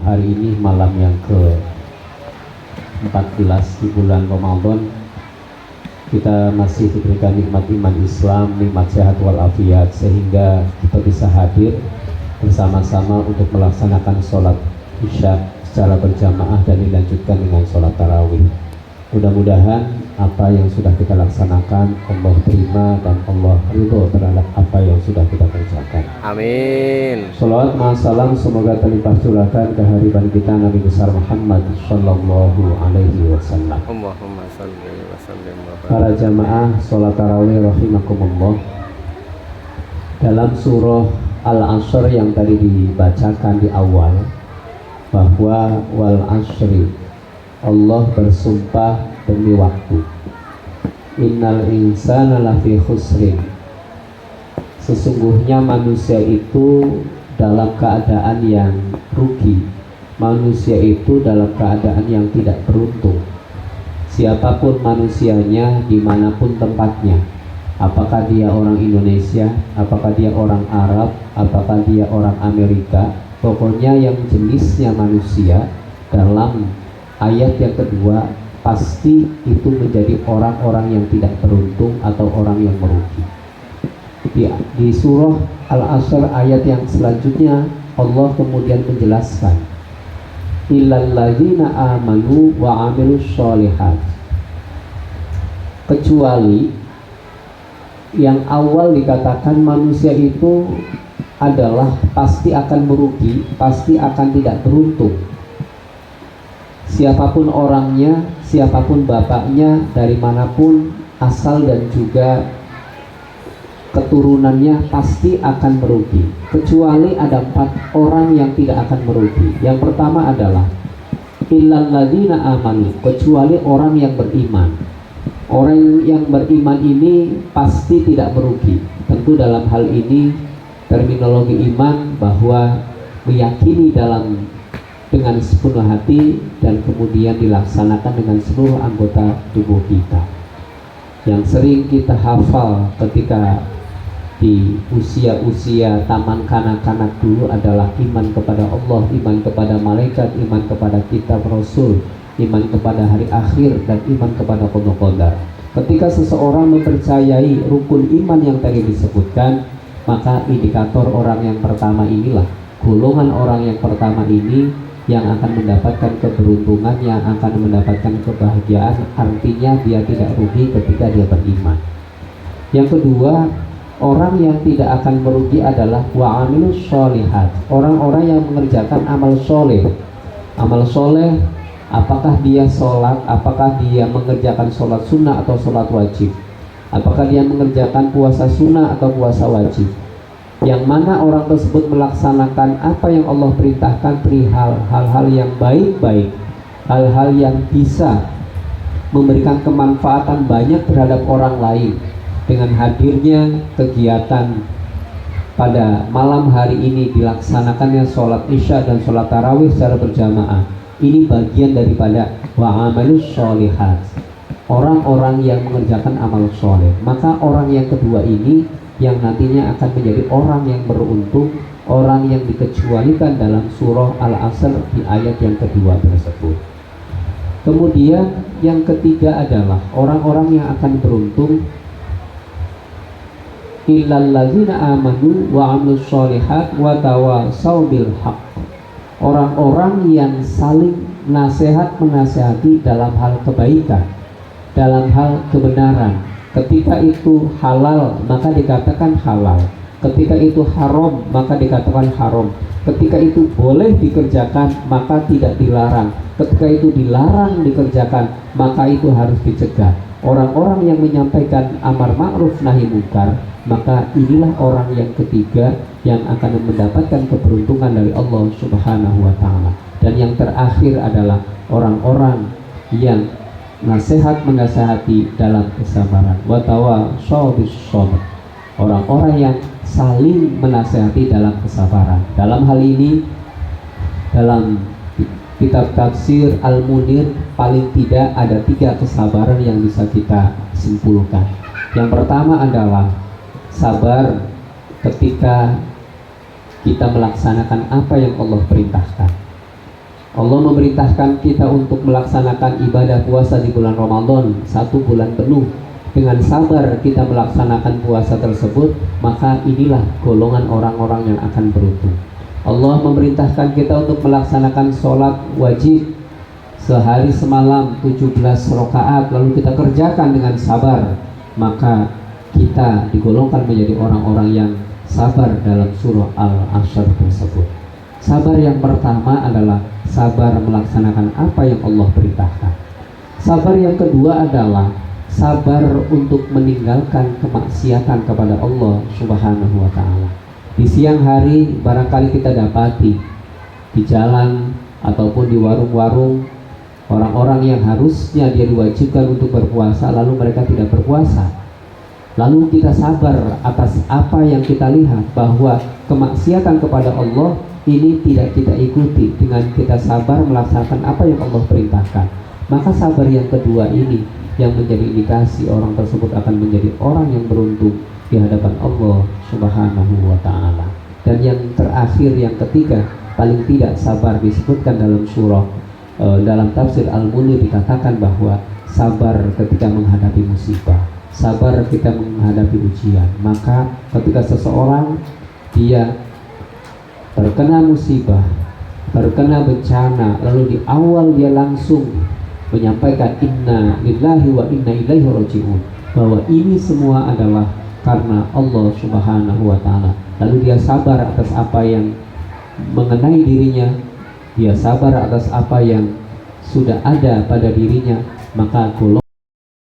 hari ini malam yang ke-14 di bulan Ramadan. Kita masih diberikan nikmat iman Islam, nikmat sehat walafiat, sehingga kita bisa hadir bersama-sama untuk melaksanakan sholat isya secara berjamaah dan dilanjutkan dengan sholat tarawih. Mudah-mudahan apa yang sudah kita laksanakan Allah terima dan Allah ridho terhadap apa yang sudah kita kerjakan. Amin. Salawat salam semoga terlimpah curahkan kehadiran kita Nabi besar Muhammad Sallallahu Alaihi Wasallam. Allahumma salli wa sallim wa barik. Para jamaah sholat tarawih rahimakumullah, dalam surah Al-Asr yang tadi dibacakan di awal, bahwa wal asri, Allah bersumpah demi waktu, innal insana lafi khusrin, sesungguhnya manusia itu dalam keadaan yang rugi, manusia itu dalam keadaan yang tidak beruntung. Siapapun manusianya, dimanapun tempatnya, apakah dia orang Indonesia, apakah dia orang Arab, apakah dia orang Amerika, pokoknya yang jenisnya manusia, dalam ayat yang kedua pasti itu menjadi orang-orang yang tidak beruntung atau orang yang merugi. Di surah Al-Asr ayat yang selanjutnya Allah kemudian menjelaskan, illal ladzina amanu wa amilus sholihat, kecuali yang awal dikatakan manusia itu adalah pasti akan merugi, pasti akan tidak beruntung. Siapapun orangnya, siapapun bapaknya, dari manapun asal dan juga keturunannya pasti akan merugi. Kecuali ada 4 orang yang tidak akan merugi. Yang pertama adalah illal ladzina amanu, kecuali orang yang beriman. Orang yang beriman ini pasti tidak merugi. Tentu dalam hal ini terminologi iman bahwa meyakini dengan sepenuh hati dan kemudian dilaksanakan dengan seluruh anggota tubuh kita. Yang sering kita hafal ketika di usia-usia taman kanak-kanak dulu adalah iman kepada Allah, iman kepada malaikat, iman kepada kitab Rasul, iman kepada hari akhir, dan iman kepada qadar. Ketika seseorang mempercayai rukun iman yang tadi disebutkan, maka indikator orang yang pertama inilah, golongan orang yang pertama ini yang akan mendapatkan keberuntungan, yang akan mendapatkan kebahagiaan, artinya dia tidak rugi ketika dia beriman. Yang kedua, orang yang tidak akan merugi adalah wa amilus sholihat, orang-orang yang mengerjakan amal soleh. Amal soleh, apakah dia sholat, apakah dia mengerjakan sholat sunnah atau sholat wajib, apakah dia mengerjakan puasa sunnah atau puasa wajib, yang mana orang tersebut melaksanakan apa yang Allah perintahkan perihal hal-hal yang baik-baik, hal-hal yang bisa memberikan kemanfaatan banyak terhadap orang lain. Dengan hadirnya kegiatan pada malam hari ini dilaksanakannya sholat isya dan sholat tarawih secara berjamaah, ini bagian daripada wa amalus sholihat, orang-orang yang mengerjakan amal soleh. Maka orang yang kedua ini yang nantinya akan menjadi orang yang beruntung, orang yang dikecualikan dalam surah Al-Asr di ayat yang kedua tersebut. Kemudian yang ketiga adalah orang-orang yang akan beruntung, illal ladzina amanu wa amilus sholihat wa tawasau bil haqq, orang-orang yang saling menasehati dalam hal kebaikan, dalam hal kebenaran. Ketika itu halal maka dikatakan halal, ketika itu haram maka dikatakan haram, ketika itu boleh dikerjakan maka tidak dilarang, ketika itu dilarang dikerjakan maka itu harus dicegah. Orang-orang yang menyampaikan amar ma'ruf nahi munkar, maka inilah orang yang ketiga yang akan mendapatkan keberuntungan dari Allah Subhanahu wa ta'ala. Dan yang terakhir adalah orang-orang yang menasehati dalam kesabaran, wa tawasau bis sabr, orang-orang yang saling menasehati dalam kesabaran. Dalam hal ini, dalam kitab tafsir Al-Munir, paling tidak ada 3 kesabaran yang bisa kita simpulkan. Yang pertama adalah sabar ketika kita melaksanakan apa yang Allah perintahkan. Allah memerintahkan kita untuk melaksanakan ibadah puasa di bulan Ramadan 1 bulan penuh. Dengan sabar kita melaksanakan puasa tersebut, maka inilah golongan orang-orang yang akan beruntung. Allah memerintahkan kita untuk melaksanakan sholat wajib sehari semalam 17 rakaat, lalu kita kerjakan dengan sabar, maka kita digolongkan menjadi orang-orang yang sabar dalam surah Al-Ashr tersebut. Sabar yang pertama adalah sabar melaksanakan apa yang Allah perintahkan. Sabar yang kedua adalah sabar untuk meninggalkan kemaksiatan kepada Allah Subhanahu wa ta'ala. Di siang hari barangkali kita dapati di jalan ataupun di warung-warung orang-orang yang harusnya dia diwajibkan untuk berpuasa, lalu mereka tidak berpuasa. Lalu kita sabar atas apa yang kita lihat, bahwa kemaksiatan kepada Allah ini tidak kita ikuti, dengan kita sabar melaksanakan apa yang Allah perintahkan. Maka sabar yang kedua ini yang menjadi indikasi orang tersebut akan menjadi orang yang beruntung di hadapan Allah Subhanahu wa ta'ala. Dan yang terakhir, yang ketiga, paling tidak sabar disebutkan dalam surah dalam tafsir Al-Mulk dikatakan bahwa sabar ketika menghadapi musibah, sabar ketika menghadapi ujian. Maka ketika seseorang dia terkena musibah, terkena bencana, lalu di awal dia langsung menyampaikan inna lillahi wa inna ilaihi raji'un, bahwa ini semua adalah karena Allah Subhanahu wa ta'ala. Lalu dia sabar atas apa yang mengenai dirinya, dia sabar atas apa yang sudah ada pada dirinya, maka golongan